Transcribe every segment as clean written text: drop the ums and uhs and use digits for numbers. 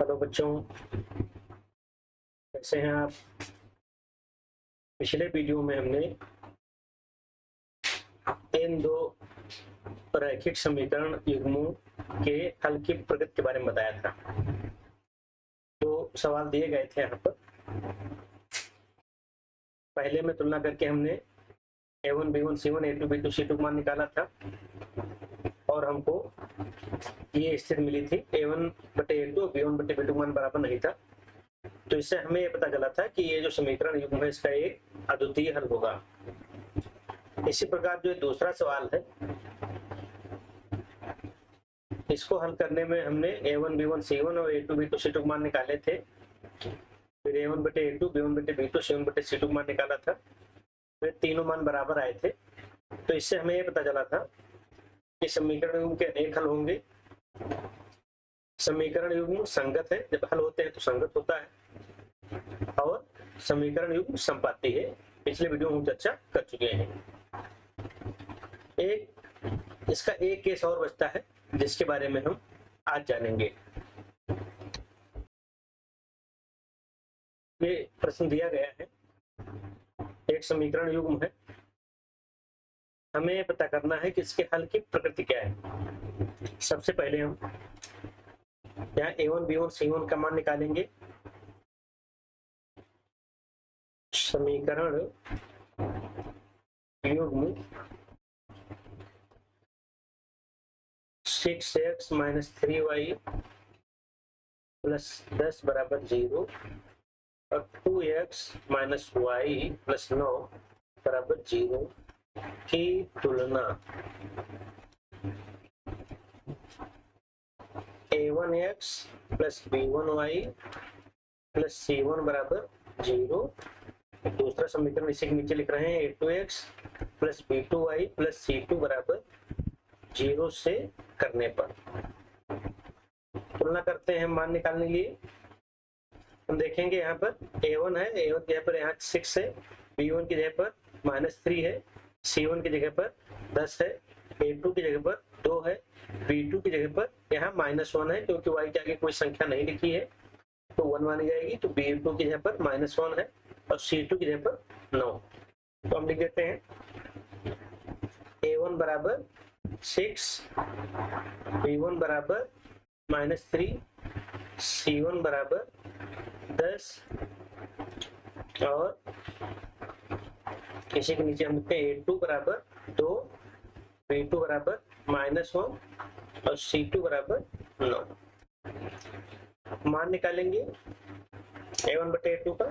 Hello बच्चों, कैसे हैं आप। पिछले वीडियो में हमने इन दो रैखिक समीकरण युग्मों के हल की प्रगति के बारे में बताया था। तो सवाल दिए गए थे यहाँ पर। पहले में तुलना करके हमने a1 b1 c1 a2 b2 c2 का मान निकाला था और हमको ये स्थिति मिली थी a1 बटे a2 b1 बटे b2 मान बराबर नहीं था। तो इससे हमें ये पता चला था कि ये जो समीकरण युग्म है इसका एक अद्वितीय हल होगा। इसी प्रकार जो दूसरा सवाल है, इसको हल करने में हमने a1 b1 c1 और a2 b2 c2 मान निकाले थे। फिर a1 बटे a2 b1 बटे b2 c1 बटे c2 मान निकाला था। फिर तीनों मान बराबर आए थे। तो इससे हमें ये पता चला था कि समीकरण युग्म के अनेक हल होंगे। समीकरण युग्म संगत है, जब हल होते हैं तो संगत होता है, और समीकरण युग्म संपाती है। पिछले वीडियो में हम चर्चा कर चुके हैं। इसका एक केस और बचता है जिसके बारे में हम आज जानेंगे। ये प्रश्न दिया गया है, एक समीकरण युग्म है, हमें पता करना है कि इसके हल की प्रकृति क्या है। सबसे पहले हम यहाँ a1 b1 c1 का मान निकालेंगे। समीकरण युग्म 6x - 3y + 10 बराबर 0 और 2x - y + 9 बराबर 0 की तुलना a1x + b1y + c1 बराबर 0। दूसरा समीकरण इसी के नीचे लिख रहे हैं, a2x + b2y + c2 बराबर 0 से करने पर तुलना करते हैं मान निकालने के लिए। हम देखेंगे यहाँ पर a1 है, a1 की जगह पर यहाँ 6 है, b1 की जगह पर -3 है, c1 की जगह पर 10 है, a2 की जगह पर 2 है, b2 की जगह पर यहाँ -1 है, क्योंकि y के आगे कोई संख्या नहीं लिखी है तो 1 मानी जाएगी। तो b2 की जगह पर -1 है और c2 की जगह पर 9। तो हम लिख देते हैं a1 बराबर 6, b1 बराबर -3, c1 बराबर 10 और इसी के नीचे हम लिखते हैं a2 बराबर 2, b2 बराबर -1 और c2 बराबर 9। मान निकालेंगे a1 बटे a2 का।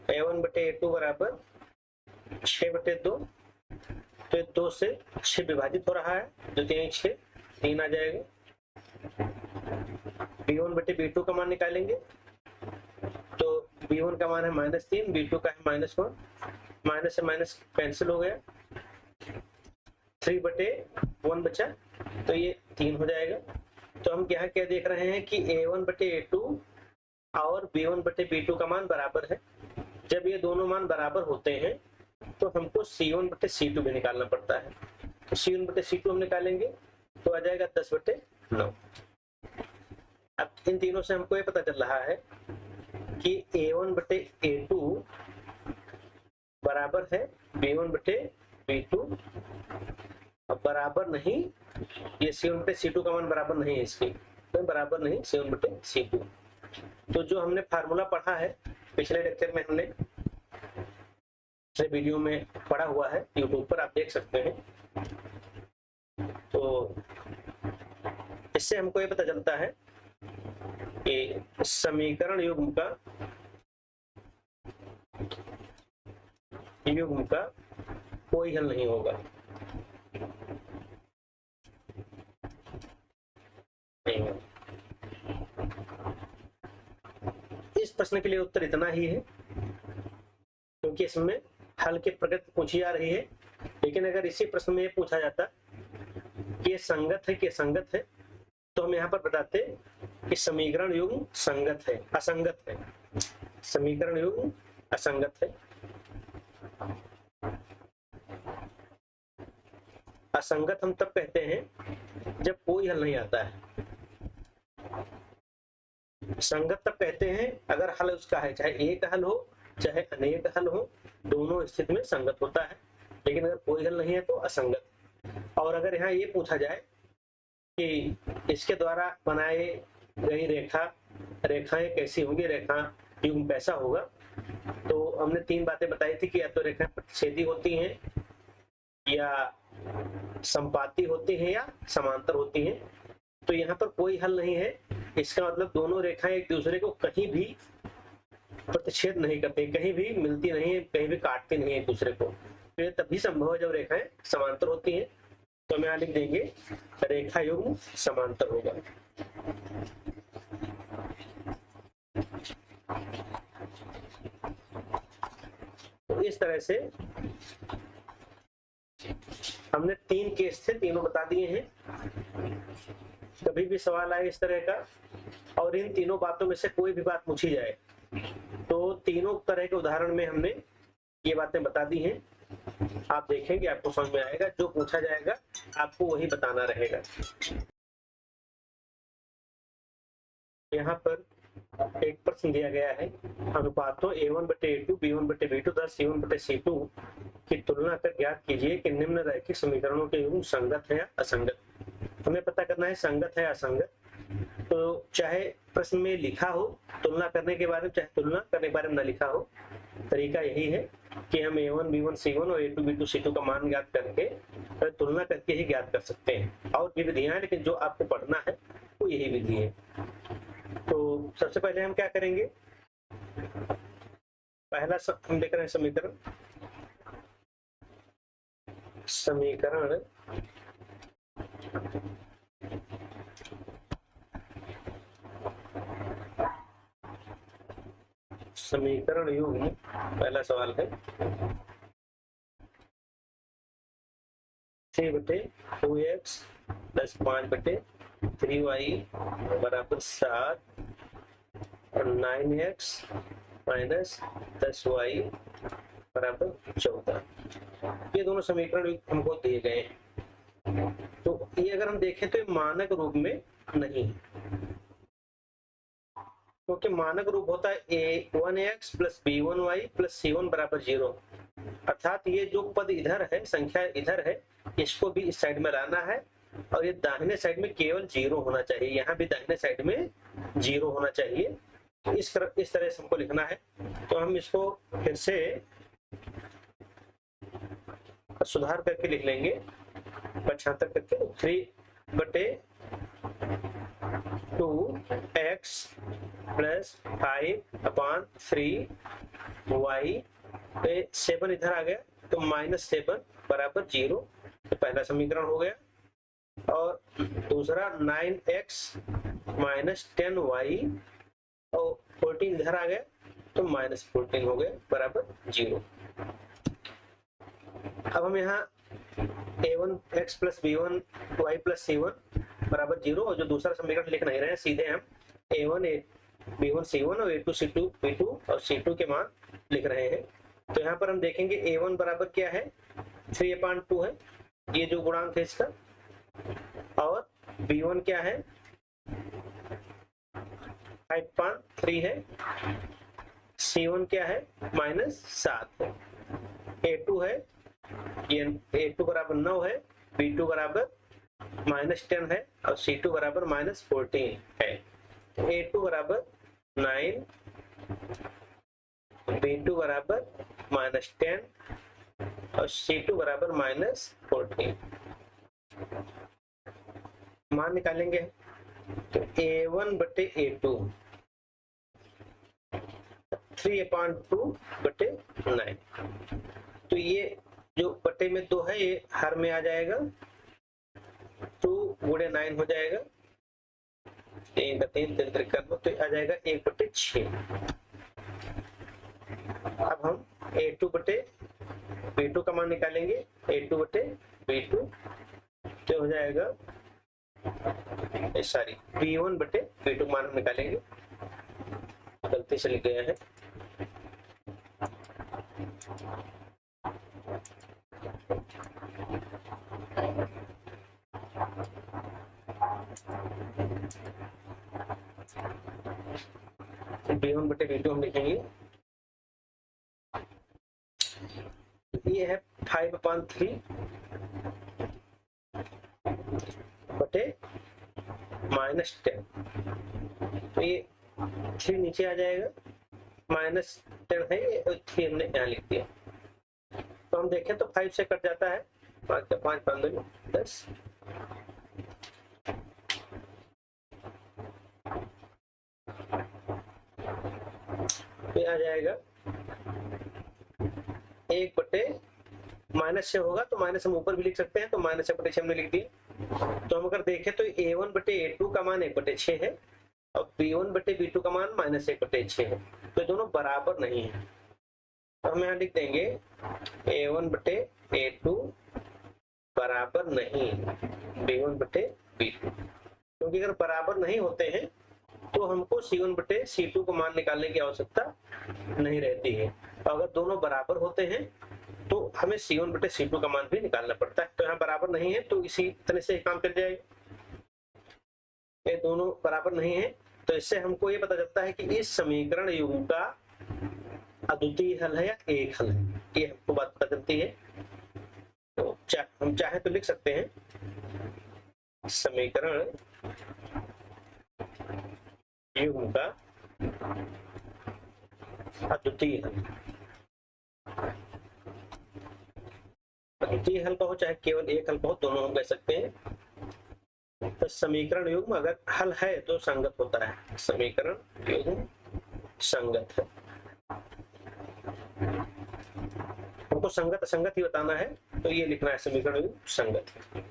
a1 बटे a2 बराबर 6 बटे 2, तो 2 से 6 विभाजित हो रहा है, जो 6 3 आ जाएगा। b1 बटे b2 का मान निकालेंगे, तो b1 का मान है -3, b2 का है -1, माइनस से माइनस कैंसिल हो गया, 3 बटे 1 बचा, तो ये 3 हो जाएगा। तो हम यहाँ क्या देख रहे हैं कि a1 बटे a2 और b1 बटे b2 का मान बराबर है। जब ये दोनों मान बराबर होते हैं तो हमको c1 बटे c2 भी निकालना पड़ता है। तो c1 बटे c2 हम निकालेंगे तो आ जाएगा 10 बटे 9। अब इन तीनों से हमको ये पता चल रहा है कि a1 बटे a2 बराबर है b1 बटे b2, अब बराबर नहीं, ये c1 बटे c2 का मान बराबर नहीं है इसके, तो बराबर नहीं c1 बटे c2। तो जो हमने फार्मूला पढ़ा है पिछले लेक्चर में, हमने पिछले वीडियो में पढ़ा हुआ है, यूट्यूब पर आप देख सकते हैं। तो इससे हमको ये पता चलता है कि समीकरण युग्म का कोई हल नहीं होगा। इस प्रश्न के लिए उत्तर इतना ही है, क्योंकि इसमें हल की प्रकृति पूछी जा रही है। लेकिन अगर इसी प्रश्न में ये पूछा जाता कि ये संगत है कि असंगत है, तो हम यहाँ पर बताते कि समीकरण युग्म संगत है, असंगत है। समीकरण युग्म असंगत है। असंगत हम तब कहते हैं जब कोई हल नहीं आता है। संगत तब कहते हैं अगर हल उसका है चाहे एक हल हो चाहे अनेक हल हो, दोनों स्थिति में संगत होता है। लेकिन अगर कोई हल नहीं है तो असंगत। और अगर यहाँ ये पूछा जाए कि इसके द्वारा बनाए गई रेखाएं कैसी होंगी, रेखा युग्म कैसा होगा, तो हमने 3 बातें बताई थी कि या तो रेखाएं प्रतिच्छेदी होती हैं, या संपाती होती हैं, या समांतर होती हैं। तो यहाँ पर कोई हल नहीं है, इसका मतलब दोनों रेखाएं एक दूसरे को कहीं भी प्रतिच्छेद नहीं करती, कहीं भी मिलती नहीं है, कहीं भी काटती नहीं है एक दूसरे को। तो ये तभी संभव है जब रेखाएं समांतर होती हैं। तो हम यहाँ लिख देंगे रेखा युग्म समांतर होगा। तो इस तरह से हमने 3 केस थे, तीनों बता दिए हैं। कभी भी सवाल आए इस तरह का और इन तीनों बातों में से कोई भी बात पूछी जाए तो तीनों तरह के उदाहरण में हमने ये बातें बता दी हैं। आप देखेंगे आपको समझ में आएगा, जो पूछा जाएगा आपको वही बताना रहेगा। यहाँ पर एक प्रश्न दिया गया है, अनुपातों A1/A2 B1/B2 तथा C1/C2 की तुलना कर ज्ञात कीजिए कि निम्न रैखिक समीकरणों के युग्म संगत है या असंगत। हमें पता करना है संगत है या असंगत। तो चाहे प्रश्न में लिखा हो तुलना करने के बारे में, चाहे तुलना करने के बारे में न लिखा हो, तरीका यही है कि हम A1 B1 C1 और A2 B2 C2 का मान ज्ञात करके तुलना करके ही ज्ञात कर सकते हैं। और भी विधियां हैं, लेकिन जो आपको पढ़ना है वो यही विधि है। तो सबसे पहले हम क्या करेंगे, पहला हम देख रहे हैं समीकरण समीकरण युग्म। पहला सवाल है 3/2x + 5/3y = 7 और 9x - 10y = 14। ये दोनों समीकरण हमको दिए गए हैं। तो ये अगर हम देखें तो ये मानक रूप में नहीं है, क्योंकि मानक रूप होता है A1x + B1y + C1 = 0। अर्थात ये जो पद इधर है, संख्या इधर है, इसको भी इस साइड में लाना है और ये दाहिने साइड में केवल 0 होना चाहिए। यहाँ भी दाहिने साइड में 0 होना चाहिए। तो इस तरह से हमको लिखना है। तो हम इसको फिर से सुधार करके लिख लेंगे, पक्षांतर करके 3/2x + 5/3y 7 इधर आ गया तो -7 = 0। तो पहला समीकरण हो गया। और दूसरा 9x - 10y और 14 इधर आ गया तो -14 हो गया = 0। अब हम यहाँ A1x + B1y + C1 = 0 और जो दूसरा समीकरण लिख नहीं रहे हैं, सीधे हम A1 B1 C1 और A2 C2 B2 और C2 के मान लिख रहे हैं। तो यहाँ पर हम देखेंगे A1 बराबर क्या है, 3/2 है, ये जो गुणांक है इसका। और B1 क्या है, 5/3 है। C1 क्या है, -7 है। A2 है, ये A2 = 9 है, B2 = -10 है और C2 = -14 है। A2 = 9, B2 = -10 और C2 = -14। मान निकालेंगे तो A1/A2 3/2/9। तो ये जो बटे में 2 है ये हर में आ जाएगा, 2 × 9 हो जाएगा, 3 का 3 कर लो तो आ जाएगा 1/6। अब हम A2/B2 का मान निकालेंगे, A2/B2 तो हो जाएगा, सॉरी B1/B2 मान हम निकालेंगे, गलती से लिख गया है। B1 बटे B2 हम लिखेंगे, ये है 5/3 बटे -10, तो ये 3 नीचे आ जाएगा, -10 है ये, 3 हमने यहाँ लिख दिया। तो हम देखें तो 5 से कट जाता है, 5 का 5 15 10, ये आ जाएगा 1 बटे माइनस से होगा तो माइनस हम ऊपर भी लिख सकते हैं, तो -1/6 हमने लिख दिया। तो हम अगर देखें तो A1 बटे A2 का मान 1/6 है और B1 बटे B2 का मान -1/6 है, तो दोनों बराबर नहीं है। तो हम यहाँ लिख देंगे A1 बटे A2 बराबर नहीं B1 बटे B2, क्योंकि अगर बराबर नहीं होते हैं तो हमको C1 बटे C2 को मान निकालने की आवश्यकता नहीं रहती है। अगर दोनों बराबर होते हैं तो हमें C1 बटे C2 का मान भी निकालना पड़ता है। तो यहाँ बराबर नहीं है तो इसी तरह से काम चल जाएगा, ये दोनों बराबर नहीं है। तो इससे हमको ये पता चलता है कि इस समीकरण युग्म का अद्वितीय हल है या एक हल है, ये हमको बात पता चलती है। तो हम चाहे तो लिख सकते हैं समीकरण युग्म का अद्वितीय हल, अद्वितीय हल कहो चाहे केवल एक हल कहो, दोनों हम कह सकते हैं। तो समीकरण युग्म अगर हल है तो संगत होता है, समीकरण युग्म संगत है, हमको संगत असंगत ही बताना है, तो ये लिखना है समीकरण युग्म संगत है।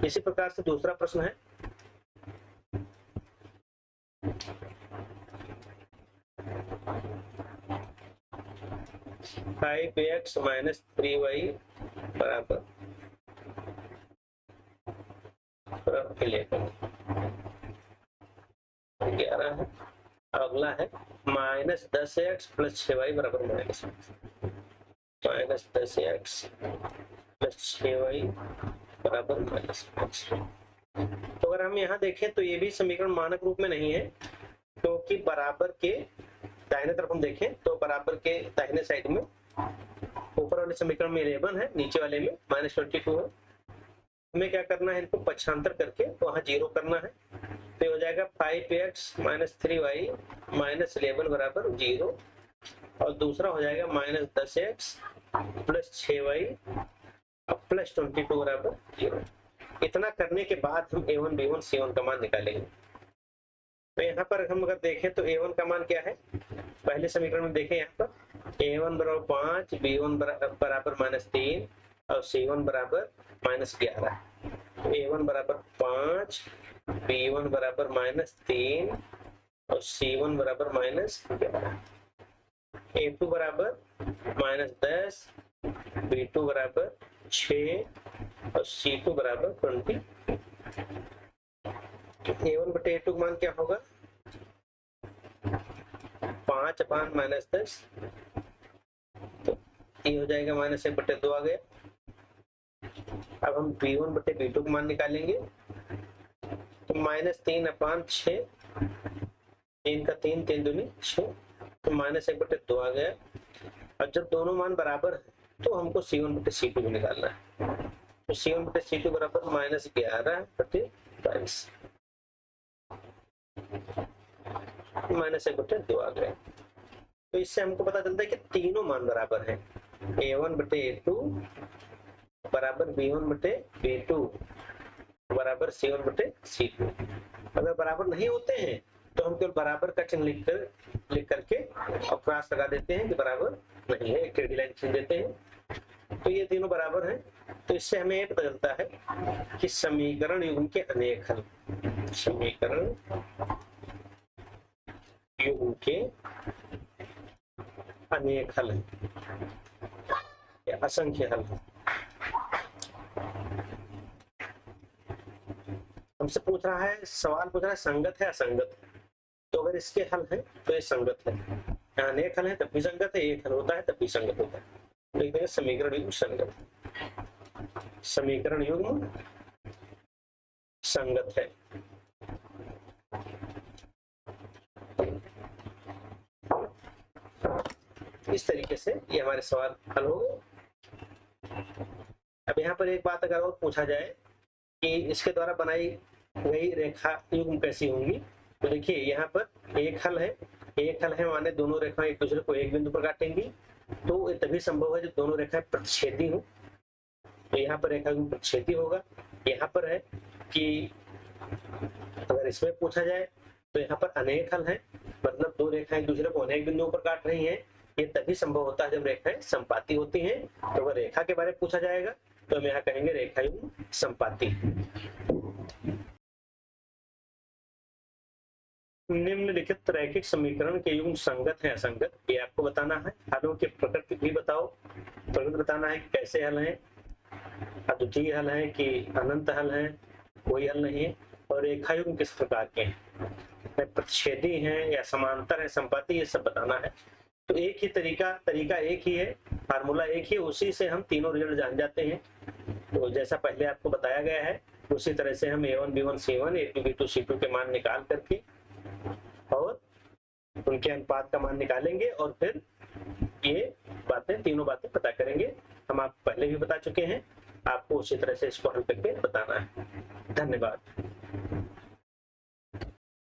इसी प्रकार से दूसरा प्रश्न है, फाइव एक्स माइनस 3y बराबर 11 है। अगला है -10x प्लस 6y बराबर -10x प्लस 6y बराबर -5। तो अगर हम यहाँ देखें तो ये भी समीकरण मानक रूप में नहीं है, क्योंकि बराबर के दाहिने तरफ हम देखें तो बराबर के दाहिने साइड में ऊपर वाले समीकरण में 11 है, नीचे वाले में -22 है। हमें क्या करना है, इनको पक्षांतर करके वहां 0 करना है, तो हो जाएगा 5x माइनस 3y माइनस 11 बराबर 0, और दूसरा हो जाएगा -10x प्लस 6y प्लस 22 बराबर 0। इतना करने के बाद हम A1 B1 C1 का मान निकालेंगे। तो यहाँ पर हम अगर देखें तो A1 का मान क्या है, पहले समीकरण में देखें, यहाँ पर A1 बराबर 5, B1 बराबर -3 और C1 बराबर -11। तो A1 बराबर 5, B1 बराबर -3 और C1 बराबर -11। A2 बराबर -10, B2 बराबर 6 और C2 बराबर 20। A1 बटे A2 का मान क्या होगा, 5/-10, तो ये हो जाएगा -1 बटे 2 आ गया। अब हम B1 बटे B2 का मान निकालेंगे, तो -3/6, 3 का 3, 3 दूनी 6, तो -1 बटे 2 आ गया। और जब दोनों मान बराबर है तो हमको C1 बटे C2 को निकालना है, तो C1 बटे C2 बराबर -11 बटे 22, -1 बटे 2 आ गया। तो इससे हमको पता चलता है कि तीनों मान बराबर हैं, A1 बटे A2 बराबर B1 बटे B2 बराबर C1 बटे C2। अगर बराबर नहीं होते हैं तो हम केवल बराबर का चिन्ह लिख करके और क्रॉस लगा देते हैं कि बराबर नहीं है, एक टेढ़ी लाइन खींच देते हैं, तो ये तीनों बराबर हैं। तो इससे हमें ये पता चलता है कि समीकरण युग्म के अनेक हल, समीकरण युग्म के अनेक हल हैं या असंख्य हल हैं। हमसे पूछ रहा है, सवाल पूछ रहा है संगत है असंगत है, तो अगर इसके हल है तो ये संगत है, अनेक हल है तब भी संगत है, एक हल होता है तब भी संगत होता है। लिख देंगे समीकरण युग्म संगत, समीकरण युग्म संगत है। इस तरीके से ये हमारे सवाल हल हो गए। अब यहाँ पर एक बात अगर और पूछा जाए कि इसके द्वारा बनाई गई रेखा युग्म कैसी होंगी, तो देखिए यहाँ पर एक हल है माने दोनों रेखाएं एक दूसरे को एक बिंदु पर काटेंगी, तो ये तभी संभव है जब दोनों रेखाएं प्रतिच्छेदी हो। तो यहाँ पर रेखा युग्म प्रतिच्छेदी होगा। यहाँ पर है कि अगर इसमें पूछा जाए तो यहाँ पर अनेक हल हैं, मतलब दो रेखाएं एक दूसरे को अनेक बिंदुओं पर काट रही हैं। ये तभी संभव होता है जब रेखाएं संपाती होती हैं। तो अगर रेखा के बारे में पूछा जाएगा तो हम यहाँ कहेंगे रेखा युग्म संपाती। निम्नलिखित रैखिक समीकरण के युग्म संगत है असंगत, ये आपको बताना है। हलों की प्रकृति भी बताओ, प्रकृति बताना है कि कैसे हल हैं, अद्वितीय हल है कि अनंत हल है, कोई हल नहीं है, और रेखा युग्म किस प्रकार के हैं, प्रतिच्छेदी हैं या समांतर है, संपाती, ये सब बताना है। तो एक ही तरीका एक ही है, फार्मूला एक ही, उसी से हम तीनों रिजल्ट जान जाते हैं। तो जैसा पहले आपको बताया गया है उसी तरह से हम A1 B1 C1 A2 B2 C2 के मान निकाल करके और उनके अनुपात का मान निकालेंगे और फिर ये तीनों बातें पता करेंगे। हम आपको पहले भी बता चुके हैं, आपको उसी तरह से इसको हल करके बताना है। धन्यवाद।